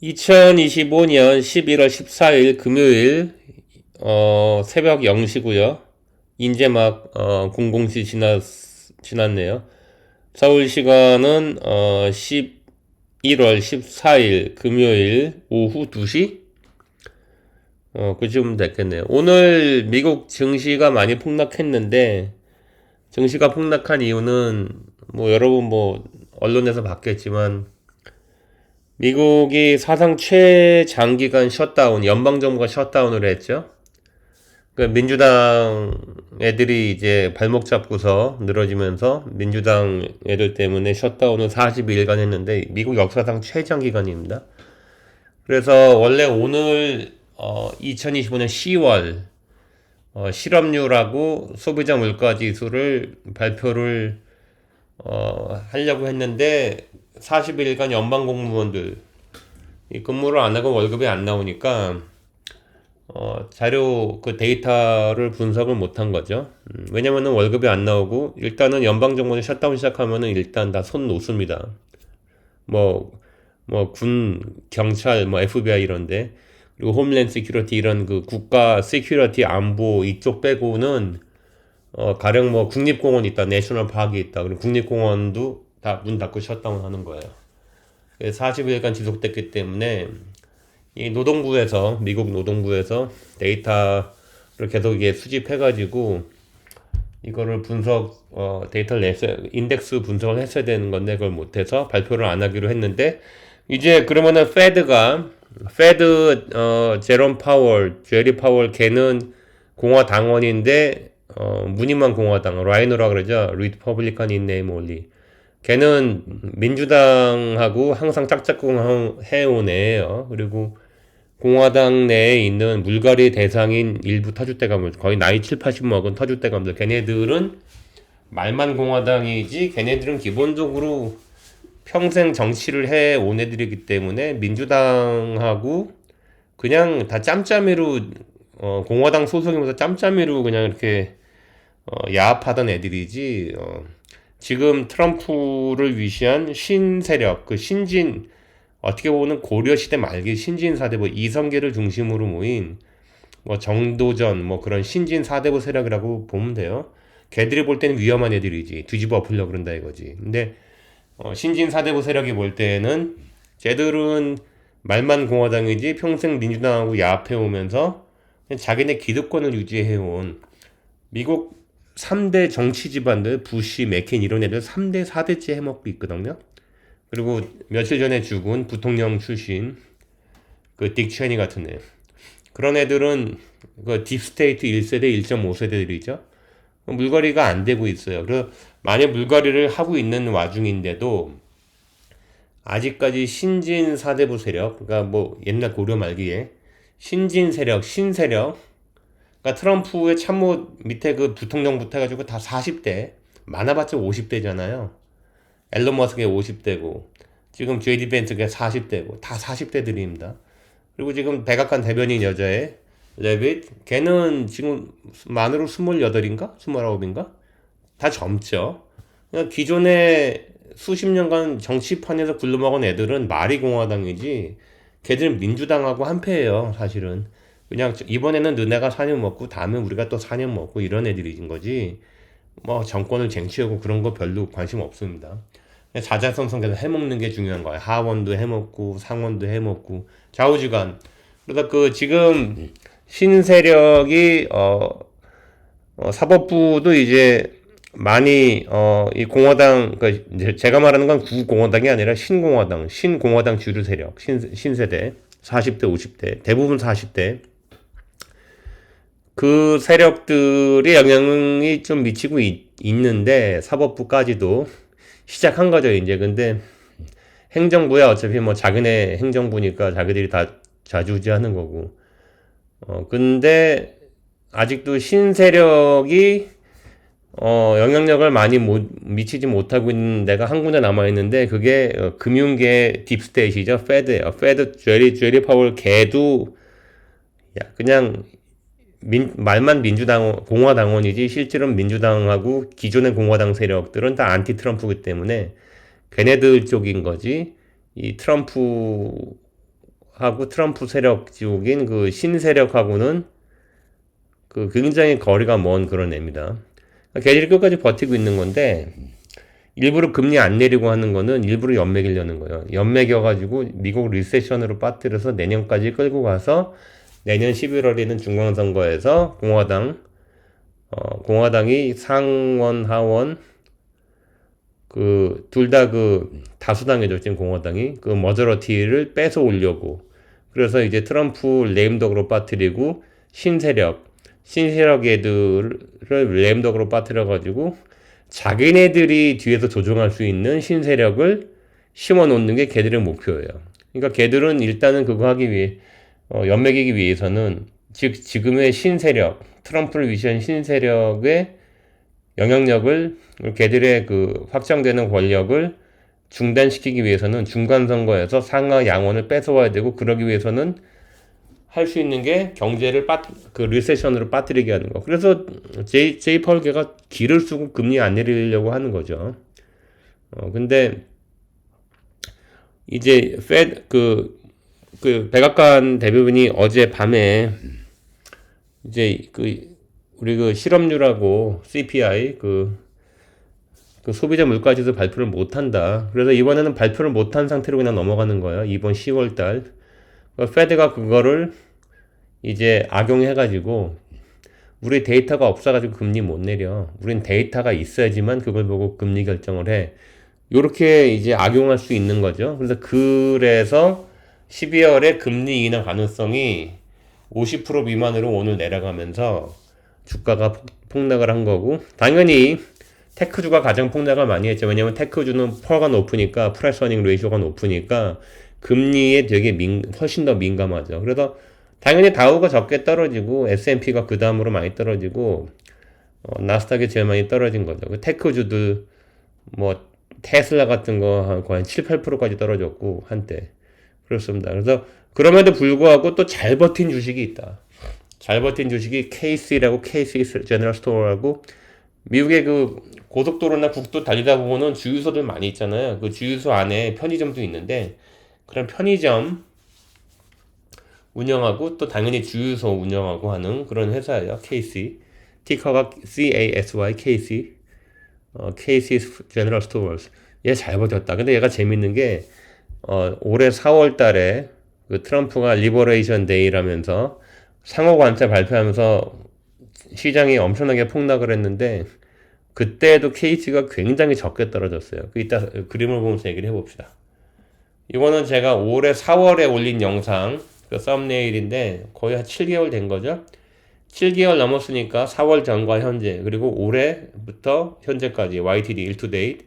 2025년 11월 14일 금요일 새벽 0시고요. 이제 막 00시 지났네요. 서울 시간은 11월 14일 금요일 오후 2시? 그쯤 됐겠네요. 오늘 미국 증시가 많이 폭락했는데 증시가 폭락한 이유는 뭐 여러분 뭐 언론에서 봤겠지만 미국이 사상 최장기간 셧다운, 연방정부가 셧다운을 했죠. 그 민주당 애들이 이제 발목 잡고서 늘어지면서 민주당 애들 때문에 셧다운을 42일간 했는데 미국 역사상 최장기간입니다. 그래서 원래 오늘 2025년 10월 실업률하고 소비자 물가 지수를 발표를 하려고 했는데 40일간 연방 공무원들 이 근무를 안 하고 월급이 안 나오니까 자료 그 데이터를 분석을 못 한 거죠. 왜냐면은 월급이 안 나오고 일단은 연방 정부는 셧다운 시작하면은 일단 다 손 놓습니다. 뭐 군, 경찰, 뭐 FBI 이런데 그리고 홈랜드 시큐리티 이런 그 국가 시큐리티 안보 이쪽 빼고는 가령 뭐 국립공원 있다, 내셔널 파크가 있다. 그리고 국립공원도 다 문 닫고 셧다운 하는 거예요. 40일간 지속됐기 때문에 이 노동부에서 미국 노동부에서 데이터를 계속 이게 수집해가지고 이거를 분석 데이터를 냈어야 인덱스 분석을 했어야 되는 건데 그걸 못해서 발표를 안 하기로 했는데 이제 그러면은 페드 제롬 파월 제리 파월 걔는 공화당원인데 무늬만 공화당 라이노라 그러죠. 리퍼블리칸인 네임 올리 걔는 민주당하고 항상 짝짝꿍 해온 애예요. 그리고 공화당 내에 있는 물갈이 대상인 일부 터줏대감들, 거의 나이 7, 80 먹은 터줏대감들, 걔네들은 말만 공화당이지, 걔네들은 기본적으로 평생 정치를 해온 애들이기 때문에 민주당하고 그냥 다 짬짬이로, 공화당 소속이면서 짬짬이로 그냥 이렇게, 야합하던 애들이지, 지금 트럼프를 위시한 신세력, 그 신진, 어떻게 보면 고려시대 말기 신진 사대부 이성계를 중심으로 모인 뭐 정도전 뭐 그런 신진 사대부 세력이라고 보면 돼요. 걔들이 볼 때는 위험한 애들이지 뒤집어 엎으려고 그런다 이거지. 근데 신진 사대부 세력이 볼 때는 쟤들은 말만 공화당이지 평생 민주당하고 야합해 오면서 자기네 기득권을 유지해온 미국 3대 정치 집안들 부시, 맥케인 이런 애들 3대 4대째 해먹고 있거든요. 그리고 며칠 전에 죽은 부통령 출신 그 딕 체니 같은 애 그런 애들은 그 딥스테이트 1세대 1.5세대들이죠. 물갈이가 안 되고 있어요. 그래서 만약 물갈이를 하고 있는 와중인데도 아직까지 신진 사대부 세력 그러니까 뭐 옛날 고려 말기에 신진 세력 신세력 그러니까 트럼프의 참모 밑에 그 부통령부터 해가지고 다 40대 많아봤자 50대잖아요. 앨런 머스크가 50대고 지금 JD 벤츠가 40대고 다 40대들입니다. 그리고 지금 백악관 대변인 여자애 레빗 걔는 지금 만으로 28인가? 29인가? 다 젊죠. 그냥 기존에 수십 년간 정치판에서 굴러먹은 애들은 말이 공화당이지 걔들은 민주당하고 한패예요 사실은. 그냥 이번에는 너네가 4년 먹고 다음에 우리가 또 4년 먹고 이런 애들인 거지 뭐 정권을 쟁취하고 그런 거 별로 관심 없습니다. 자자성성해서 해먹는 게 중요한 거예요. 하원도 해먹고 상원도 해먹고 좌우지간. 그러다 그 지금 신세력이 사법부도 이제 많이 이 공화당 그 제가 말하는 건 구공화당이 아니라 신공화당 주류 세력 신세대 40대 50대 대부분 40대 그 세력들의 영향이 좀 미치고 있는데 사법부까지도 시작한 거죠 이제. 근데 행정부야 어차피 뭐 자기네 행정부니까 자기들이 다 좌지우지하는 거고 근데 아직도 신세력이 영향력을 많이 미치지 못하고 있는 데가 한 군데 남아 있는데 그게 금융계 딥스테이트죠. 페드예요. 페드 제리 파월 걔도 그냥 말만 민주당 공화당원이지 실제로는 민주당하고 기존의 공화당 세력들은 다 안티 트럼프이기 때문에 걔네들 쪽인 거지 이 트럼프 하고 트럼프 세력 쪽인 그 신세력하고는 그 굉장히 거리가 먼 그런 애입니다. 걔들이 끝까지 버티고 있는 건데 일부러 금리 안 내리고 하는 거는 일부러 연맥이려는 거예요. 연맥여가지고 미국 리세션으로 빠뜨려서 내년까지 끌고 가서 내년 11월에는 중간선거에서 공화당이 상원, 하원 그 둘 다 그 다수당이죠. 지금 공화당이 그 머저러티를 뺏어 오려고 그래서 이제 트럼프 레임덕으로 빠뜨리고 신세력 애들을 레임덕으로 빠뜨려가지고 자기네들이 뒤에서 조종할 수 있는 신세력을 심어 놓는 게 걔들의 목표예요. 그러니까 걔들은 일단은 그거 하기 위해 연맥이기 위해서는 즉 지금의 신세력 트럼프를 위시한 신세력의 영향력을 걔들의 그 확장되는 권력을 중단시키기 위해서는 중간 선거에서 상하 양원을 뺏어와야 되고 그러기 위해서는 할 수 있는 게 경제를 그 리세션으로 빠뜨리게 하는 거. 그래서 제이 파월 걔가 기를 쓰고 금리 안 내리려고 하는 거죠. 근데 이제 그 백악관 대부분이 어제 밤에 이제 우리 그 실업률하고 CPI 그 소비자 물가지수 발표를 못 한다. 그래서 이번에는 발표를 못한 상태로 그냥 넘어가는 거예요. 이번 10월 달. 페드가 그거를 이제 악용해가지고 우리 데이터가 없어가지고 금리 못 내려. 우린 데이터가 있어야지만 그걸 보고 금리 결정을 해. 요렇게 이제 악용할 수 있는 거죠. 그래서 12월에 금리 인하 가능성이 50% 미만으로 오늘 내려가면서 주가가 폭락을 한 거고 당연히 테크주가 가장 폭락을 많이 했죠. 왜냐면 테크주는 퍼가 높으니까 프라이스 어닝 레이쇼가 높으니까 금리에 되게 훨씬 더 민감하죠. 그래서 당연히 다우가 적게 떨어지고 S&P가 그 다음으로 많이 떨어지고 나스닥이 제일 많이 떨어진 거죠. 그 테크주들 뭐 테슬라 같은 거 거의 7, 8%까지 떨어졌고 한때 그렇습니다. 그래서 그럼에도 불구하고 또 잘 버틴 주식이 있다. 잘 버틴 주식이 KC라고 KC 제너럴 스토어라고 미국의 그 고속도로나 국도 달리다 보면은 주유소들 많이 있잖아요. 그 주유소 안에 편의점도 있는데 그런 편의점 운영하고 또 당연히 주유소 운영하고 하는 그런 회사예요. KC. 티커가 CASY KC. KC 제너럴 스토어스. 얘 잘 버텼다. 근데 얘가 재밌는 게 올해 4월 달에 그 트럼프가 리버레이션 데이라면서 상호 관세 발표하면서 시장이 엄청나게 폭락을 했는데 그때도 KC가 굉장히 적게 떨어졌어요. 이따 그림을 보면서 얘기를 해봅시다. 이거는 제가 올해 4월에 올린 영상 그 썸네일인데 거의 한 7개월 된 거죠. 7개월 넘었으니까 4월 전과 현재 그리고 올해부터 현재까지 YTD 1to-date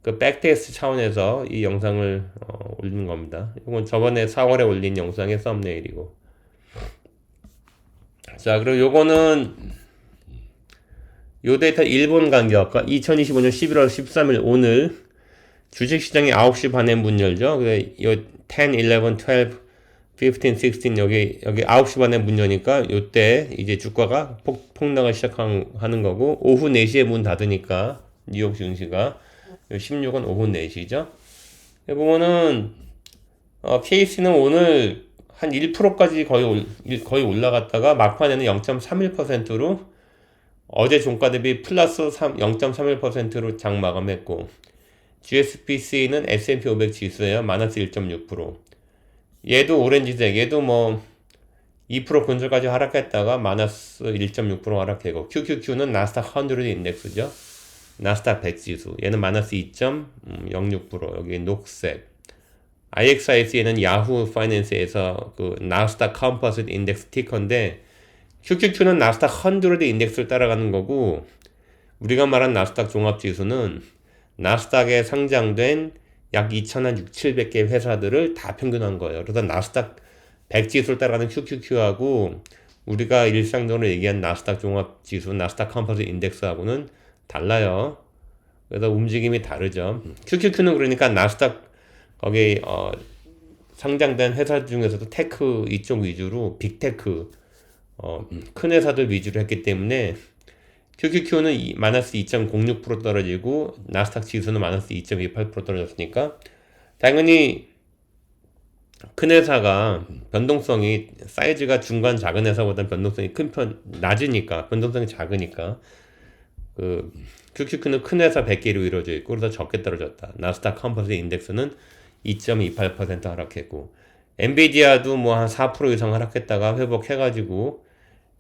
그 백테스트 차원에서 이 영상을 올리는 겁니다. 이건 저번에 4월에 올린 영상의 썸네일이고 자 그리고 요거는 요 데이터 일본 간격 2025년 11월 13일 오늘 주식시장이 9시 반에 문 열죠. 그래 요 10, 11, 12, 15, 16 여기 9시 반에 문 여니까 요때 이제 주가가 폭락을 시작하는 거고 오후 4시에 문 닫으니까 뉴욕 증시가 16은 오후 4시죠. 보면은 KC는 오늘 한 1%까지 거의 올라갔다가 막판에는 0.31%로 어제 종가 대비 플러스 0.31%로 장 마감했고 GSPC는 S&P 500 지수예요. 마이너스 1.6%. 얘도 오렌지색. 얘도 뭐 2% 근처까지 하락했다가 마이너스 1.6% 하락하고 QQQ는 나스닥 100 인덱스죠. 나스닥 100 지수. 얘는 마이너스 2.06%. 여기 녹색. IXIS는 야후 파이낸스에서 그 나스닥 컴포지트 인덱스 티커인데 QQQ는 나스닥 100 인덱스를 따라가는 거고 우리가 말한 나스닥 종합지수는 나스닥에 상장된 약 2,600개 회사들을 다 평균한 거예요. 그래서 나스닥 100 지수를 따라가는 QQQ하고 우리가 일상적으로 얘기한 나스닥 종합지수, 나스닥 컴포지트 인덱스하고는 달라요. 그래서 움직임이 다르죠. QQQ는 그러니까 나스닥 거기 상장된 회사 중에서도 테크 이쪽 위주로 빅테크 큰 회사들 위주로 했기 때문에 QQQ는 마이너스 2.06% 떨어지고 나스닥 지수는 마이너스 2.28% 떨어졌으니까 당연히 큰 회사가 변동성이 사이즈가 중간 작은 회사보다 변동성이 낮으니까 변동성이 작으니까 그 QQQ는 큰 회사 100개로 이루어져 있고 그래서 적게 떨어졌다. 나스닥 컴포지트 인덱스는 2.28% 하락했고 엔비디아도 뭐 한 4% 이상 하락했다가 회복해가지고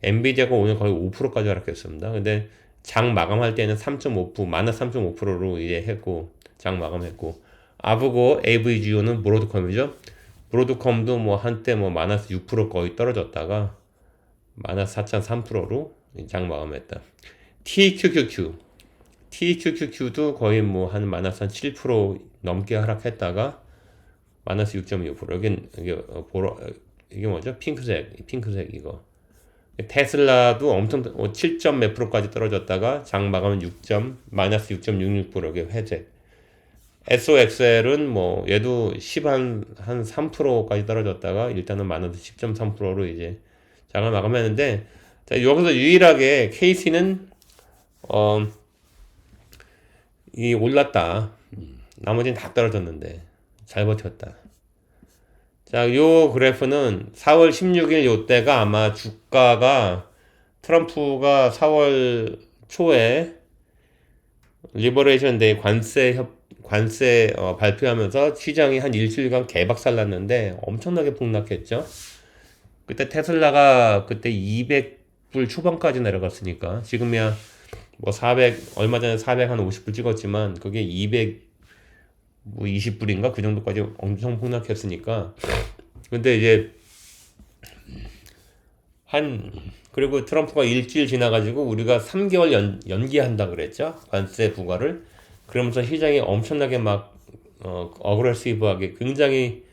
엔비디아가 오늘 거의 5%까지 하락했습니다. 근데 장 마감할 때는 3.5% 마이너스 3.5%로 이제 했고 장 마감했고 아브고 AVGO는 브로드컴이죠. 브로드컴도 뭐 한때 뭐 마이너스 6% 거의 떨어졌다가 마이너스 4.3%로 장 마감했다. TQQQ도 거의 뭐 한 마이너스 한 7% 넘게 하락했다가 마이너스 6.25%. 이게 뭐죠? 핑크색 이거. 테슬라도 엄청 7점 몇 프로까지 떨어졌다가 장 마감은 마이너스 6.66% 이게 회색. SOXL은 뭐 얘도 10한 3%까지 떨어졌다가 일단은 마이너스 10.3%로 이제 장을 마감했는데 자, 여기서 유일하게 KC는 이 올랐다. 나머지는 다 떨어졌는데 잘 버텼다. 자, 요 그래프는 4월 16일 요때가 아마 주가가 트럼프가 4월 초에 리버레이션 데이 관세 발표하면서 시장이 한 일주일간 개박살 났는데 엄청나게 폭락했죠. 그때 테슬라가 그때 200불 초반까지 내려갔으니까 지금이야 뭐 400 얼마 전에 400 한 50불 찍었지만 그게 200 뭐 20불인가 그 정도까지 엄청 폭락했으니까 근데 이제 그리고 트럼프가 일주일 지나가지고 우리가 3개월 연기한다 그랬죠. 관세 부과를. 그러면서 시장이 엄청나게 막 어그레시브하게 굉장히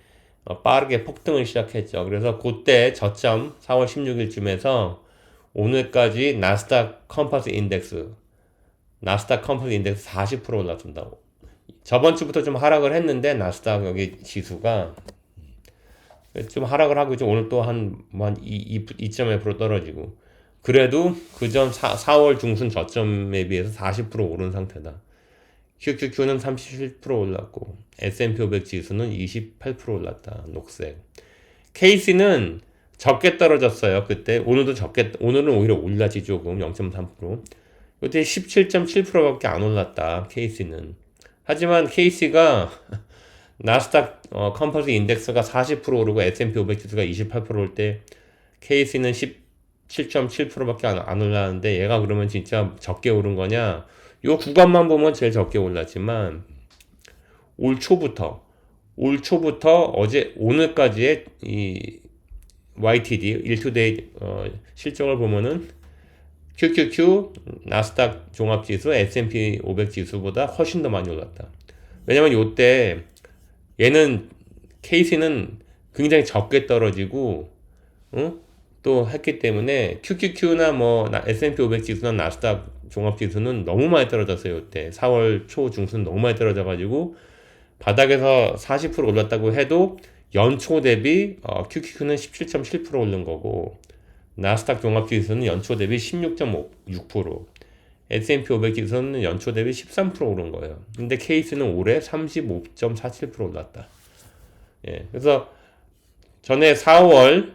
빠르게 폭등을 시작했죠. 그래서 그때 저점 4월 16일쯤에서 오늘까지 나스닥 컴포지트 인덱스 40% 올랐습니다. 저번 주부터 좀 하락을 했는데 나스닥 여기 지수가 좀 하락을 하고 이제 오늘 또 한 2.1% 떨어지고 그래도 그전 4월 중순 저점에 비해서 40% 오른 상태다. QQQ는 37% 올랐고 S&P 500 지수는 28% 올랐다. 녹색. KC는 적게 떨어졌어요. 그때 오늘은 오히려 올랐지 조금 0.3%. 그때 17.7%밖에 안 올랐다. KC는. 하지만 KC가 나스닥 컴포지트 인덱스가 40% 오르고 S&P 500 지수가 28% 올 때 KC는 17.7%밖에 안 올랐는데 얘가 그러면 진짜 적게 오른 거냐? 요 구간만 보면 제일 적게 올랐지만 올 초부터 오늘까지의 이 YTD 일투데이 실적을 보면은 QQQ, 나스닥 종합지수, S&P 500 지수보다 훨씬 더 많이 올랐다. 왜냐면 요때 얘는 KC는 굉장히 적게 떨어지고 또 했기 때문에 QQQ나 뭐 S&P 500 지수나 나스닥 종합지수는 너무 많이 떨어졌어요. 이때 4월 초 중순 너무 많이 떨어져가지고 바닥에서 40% 올랐다고 해도 연초 대비 QQQ는 17.7% 오른 거고 나스닥 종합지수는 연초 대비 16.6% S&P 500 지수는 연초 대비 13% 오른 거예요. 근데 케이스는 올해 35.47% 올랐다. 예, 그래서 전에 4월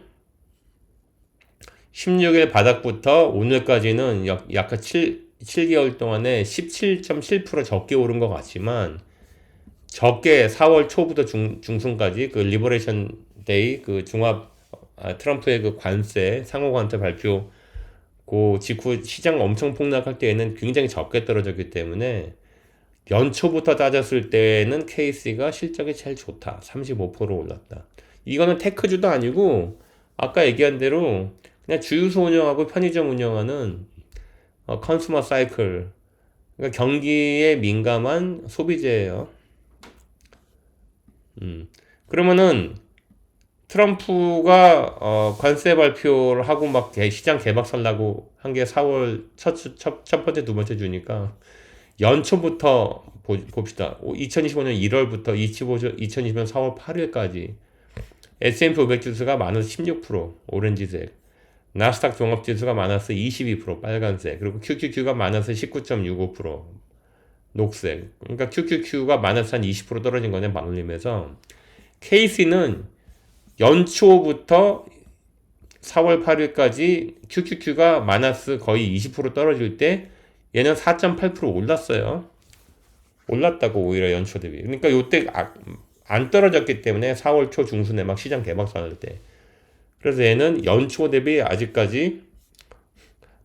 16일 바닥부터 오늘까지는 약 7개월 동안에 17.7% 적게 오른 것 같지만 적게 4월 초부터 중순까지 그 리버레이션 데이 그 트럼프의 그 관세 상호 관세 발표 그 직후 시장 엄청 폭락할 때에는 굉장히 적게 떨어졌기 때문에 연초부터 따졌을 때는 KC가 실적이 제일 좋다. 35% 올랐다. 이거는 테크주도 아니고 아까 얘기한 대로 그냥 주유소 운영하고 편의점 운영하는 컨슈머 사이클 그러니까 경기에 민감한 소비재예요. 그러면은 트럼프가 관세 발표를 하고 막 시장 개박살 나고 한 게 4월 첫 번째 두 번째 주니까 연초부터 봅시다. 2025년 1월부터 2025년 4월 8일까지 S&P 500 지수가 마이너스 16% 오렌지색, 나스닥 종합지수가 마이너스 22% 빨간색, 그리고 QQQ가 마이너스 19.65% 녹색. 그러니까 QQQ가 마이너스 한 20% 떨어진 거네, 반올림에서. KC는 연초부터 4월 8일까지 QQQ가 마이너스 거의 20% 떨어질 때 얘는 4.8% 올랐어요. 올랐다고 오히려 연초 대비. 그러니까 요때 안 떨어졌기 때문에 4월 초 중순에 막 시장 개박살 때. 그래서 얘는 연초 대비 아직까지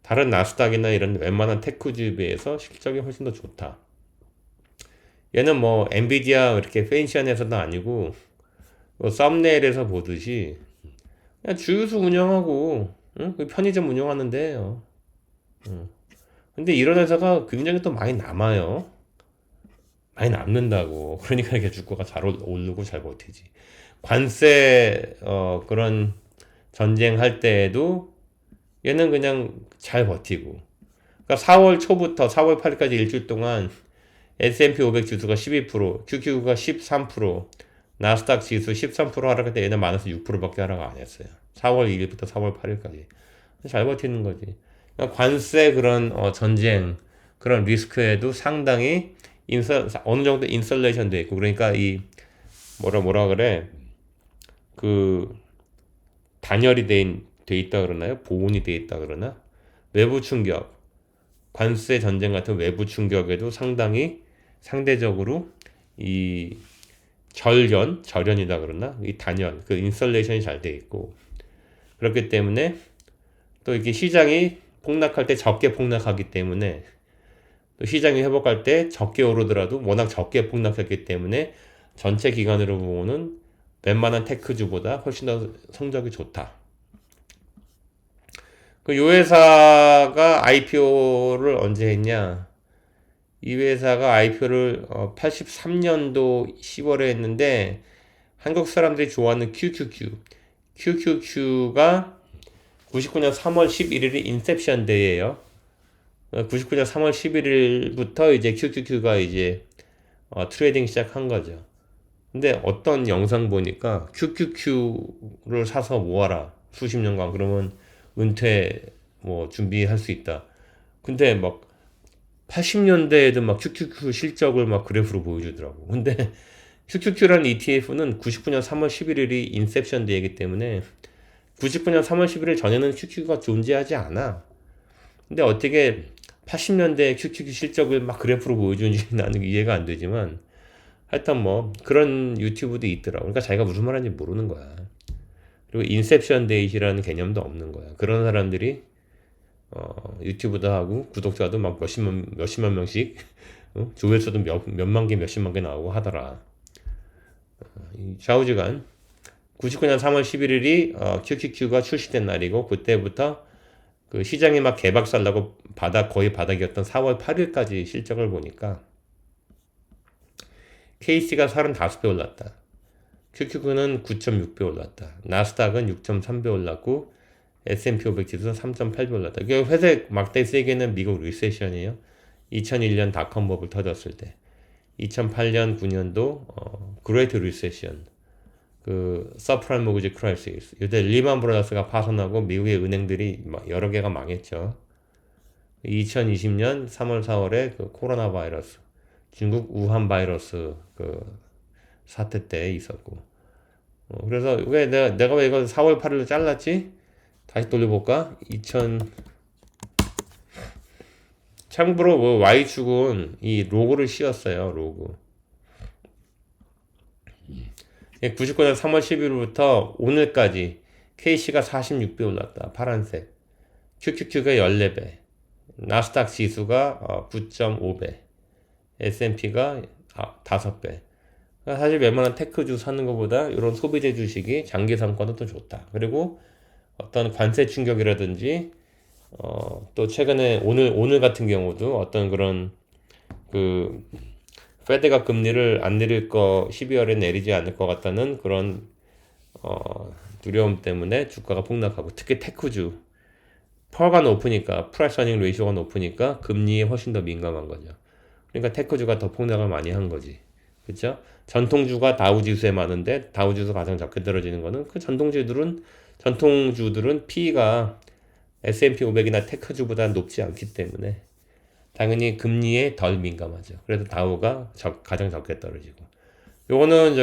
다른 나스닥이나 이런 웬만한 테크주에 비해서 실적이 훨씬 더 좋다. 얘는 뭐 엔비디아 이렇게 팬시한 회사도 아니고 뭐 썸네일에서 보듯이 그냥 주유소 운영하고 그 편의점 운영하는데요. 근데 이런 회사가 굉장히 또 많이 남아요. 많이 남는다고. 그러니까 이렇게 주가가 잘 오르고 잘 버티지. 관세 그런 전쟁 할 때에도 얘는 그냥 잘 버티고. 그러니까 4월 초부터 4월 8일까지 일주일 동안 S&P 500 지수가 12%, QQ가 13%, 나스닥 지수 13% 하락할 때 얘는 마이너스 6%밖에 하락 안 했어요. 4월 2일부터 4월 8일까지. 잘 버티는 거지. 그러니까 관세 그런 전쟁 그런 리스크에도 상당히 어느 정도 인설레이션 돼 있고 그러니까 이 뭐라 그래 그 단열이 돼 있다 그러나요? 보온이 돼 있다 그러나? 외부 충격, 관세 전쟁 같은 외부 충격에도 상당히 상대적으로 이 절연이다 그러나? 이 단열, 그 인설레이션이 잘 돼 있고 그렇기 때문에 또 이렇게 시장이 폭락할 때 적게 폭락하기 때문에 또 시장이 회복할 때 적게 오르더라도 워낙 적게 폭락했기 때문에 전체 기간으로 보면 웬만한 테크주보다 훨씬 더 성적이 좋다. 요 회사가 IPO를 언제 했냐? 이 회사가 IPO를 83년도 10월에 했는데 한국 사람들이 좋아하는 QQQ가 99년 3월 11일이 인셉션 데이예요. 99년 3월 11일부터 이제 QQQ가 이제 트레이딩 시작한 거죠. 근데 어떤 영상 보니까 QQQ를 사서 모아라 수십 년간 그러면 은퇴 뭐 준비할 수 있다. 근데 막 80년대에도 막 QQQ 실적을 막 그래프로 보여주더라고. 근데 QQQ라는 ETF는 99년 3월 11일이 인셉션 데이이기 때문에 99년 3월 11일 전에는 QQQ가 존재하지 않아. 근데 어떻게 80년대 QQQ 실적을 막 그래프로 보여주는지 나는 이해가 안 되지만 하여튼 뭐 그런 유튜브도 있더라고. 그러니까 자기가 무슨 말하는지 모르는 거야. 그리고 인셉션 데이시라는 개념도 없는 거야. 그런 사람들이 유튜브도 하고 구독자도 막 몇십만 명씩 조회수도 몇만 개 몇십만 개 나오고 하더라. 좌우지간 99년 3월 11일이 QQQ가 출시된 날이고 그때부터 그 시장이 막 개박살 나고 거의 바닥이었던 4월 8일까지 실적을 보니까 KC가 35배 올랐다. QQQ는 9.6배 올랐다. 나스닥은 6.3배 올랐고 S&P 500 지수는 3.8배 올랐다. 그 회색 막대 세계는 미국 리세션이에요. 2001년 닷컴 버블 터졌을 때. 2008년 9년도 그레이트 리세션. 그 서프라임 모기지 크라이시스. 이때 리만 브라더스가 파산하고 미국의 은행들이 여러 개가 망했죠. 2020년 3월 4월에 그 코로나 바이러스. 중국 우한 바이러스 그 사태 때 있었고. 그래서 왜 내가 왜 이걸 4월 8일로 잘랐지? 다시 돌려볼까? 참고로 뭐 Y축은 이 로고를 씌웠어요. 로고. 99년 3월 10일부터 오늘까지 KC가 46배 올랐다. 파란색. QQQ가 14배. 나스닥 지수가 9.5배. S&P가 5배. 사실 웬만한 테크주 사는 것보다 이런 소비재 주식이 장기 상권은 더 좋다. 그리고 어떤 관세 충격이라든지 또 최근에 오늘 같은 경우도 어떤 그런 그 페드가 금리를 안 내릴 12월에 내리지 않을 것 같다는 그런 두려움 때문에 주가가 폭락하고 특히 테크주 퍼가 높으니까 프라이스 어닝 레이쇼가 높으니까 금리에 훨씬 더 민감한 거죠. 그러니까 테크주가 더 폭락을 많이 한 거지. 그렇죠? 전통주가 다우지수에 많은데 다우지수가 가장 적게 떨어지는 거는 그 전통주들은 P가 S&P 500이나 테크주보다 높지 않기 때문에 당연히 금리에 덜 민감하죠. 그래서 다우가 가장 적게 떨어지고. 요거는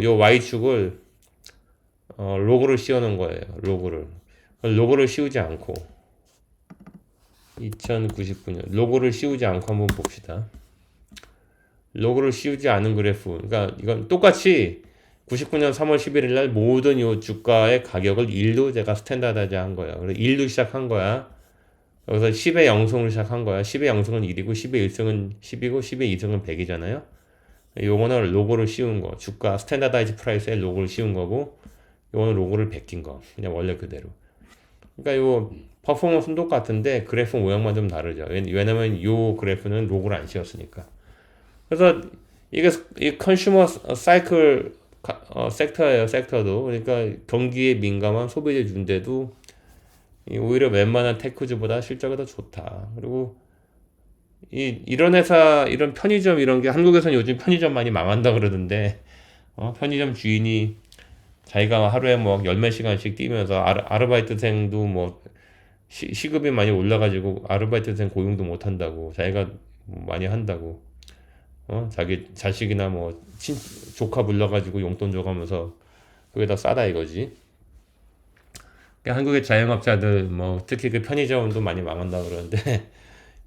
요 Y축을 로고를 씌워놓은 거예요. 로고를 씌우지 않고 2099년 로고를 씌우지 않고 한번 봅시다. 로고를 씌우지 않은 그래프. 그러니까 이건 똑같이 99년 3월 11일 날 모든 요 주가의 가격을 1로 제가 스탠다드하지 한 거야. 그래서 1로 시작한 거야. 여기서 10의 영승으로 시작한 거야. 10의 영승은 1이고 10의 1승은 10이고 10의 2승은 100이잖아요. 요거는 로고를 씌운 거. 주가 스탠다드이즈 프라이스에 로고를 씌운 거고 요거는 로고를 베낀 거. 그냥 원래 그대로. 그러니까 요 퍼포먼스는 똑같은데 그래프 모양만 좀 다르죠. 왜냐면 요 그래프는 로고를 안 씌웠으니까. 그래서 이게 이 컨슈머 사이클 섹터예요. 섹터도. 그러니까 경기에 민감한 소비재주인데도 오히려 웬만한 테크주보다 실적이 더 좋다. 그리고 이런 회사, 이런 편의점 이런 게 한국에서는 요즘 편의점 많이 망한다 그러던데 편의점 주인이 자기가 하루에 뭐 열 몇 시간씩 뛰면서 아르바이트생도 뭐 시급이 많이 올라가지고 아르바이트생 고용도 못 한다고 자기가 많이 한다고 자기 자식이나 뭐 조카 불러가지고 용돈 줘가면서 그게 더 싸다 이거지. 그러니까 한국의 자영업자들 뭐 특히 그 편의점도 많이 망한다 그러는데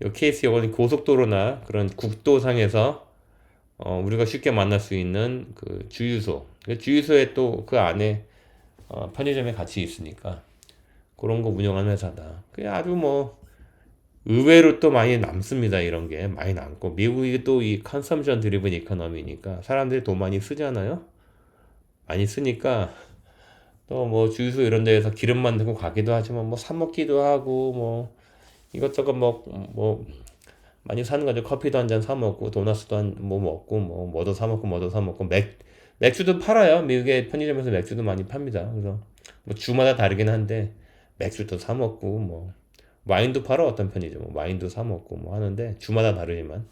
이 케이스 요거는 고속도로나 그런 국도상에서 우리가 쉽게 만날 수 있는 그 주유소. 그 주유소에 또 그 안에 편의점에 같이 있으니까 그런 거 운영하는 회사다. 그게 아주 뭐 의외로 또 많이 남습니다. 이런 게 많이 남고 미국이 또 이 컨섬션 드리븐 이코노미니까 사람들이 돈 많이 쓰잖아요. 많이 쓰니까 또 뭐 주유소 이런 데에서 기름만 넣고 가기도 하지만 뭐 사 먹기도 하고 뭐 이것저것 뭐 많이 사는 거죠. 커피도 한 잔 사 먹고 도넛도 뭐 먹고 뭐도 사 먹고 뭐도 사 먹고 맥주도 팔아요. 미국의 편의점에서 맥주도 많이 팝니다. 그래서 뭐 주마다 다르긴 한데 맥주도 사 먹고 뭐 와인도 팔아 어떤 편의점 와인도 사 먹고 뭐 하는데 주마다 다르지만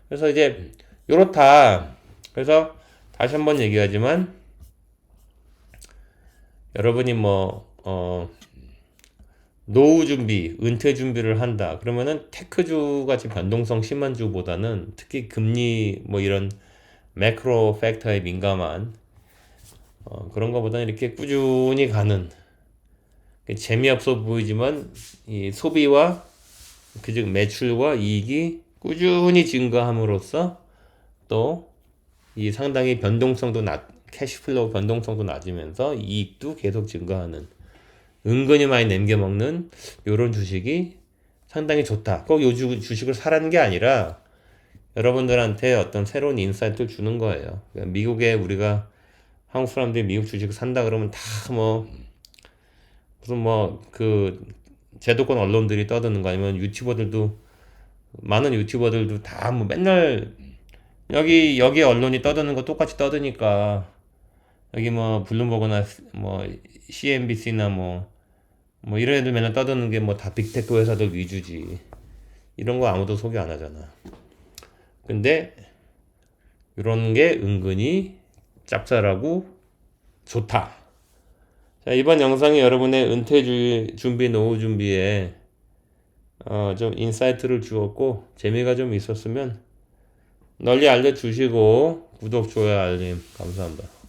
그래서 이제 요렇다. 그래서 다시 한번 얘기하지만 여러분이 노후 준비, 은퇴 준비를 한다. 그러면은 테크주 같이 변동성 심한 주보다는 특히 금리 뭐 이런 매크로 팩터에 민감한 그런 거보다는 이렇게 꾸준히 가는 재미없어 보이지만 이 소비와 그즉 매출과 이익이 꾸준히 증가함으로써 또 이 상당히 변동성도 캐시플로우 변동성도 낮으면서 이익도 계속 증가하는 은근히 많이 남겨먹는 요런 주식이 상당히 좋다. 꼭 요 주식을 사라는 게 아니라 여러분들한테 어떤 새로운 인사이트를 주는 거예요. 그러니까 미국에 우리가 한국 사람들이 미국 주식을 산다 그러면 다 무슨 그 제도권 언론들이 떠드는 거 아니면 유튜버들도 많은 유튜버들도 다 뭐 맨날 여기 언론이 떠드는 거 똑같이 떠드니까 여기 뭐 블룸버그나 뭐 CNBC나 뭐 이런 애들 맨날 떠드는 게 뭐 다 빅테크 회사들 위주지. 이런 거 아무도 소개 안 하잖아. 근데 이런 게 은근히 짭짤하고 좋다. 자, 이번 영상이 여러분의 은퇴 준비, 노후 준비에 좀 인사이트를 주었고 재미가 좀 있었으면 널리 알려주시고 구독, 좋아요, 알림 감사합니다.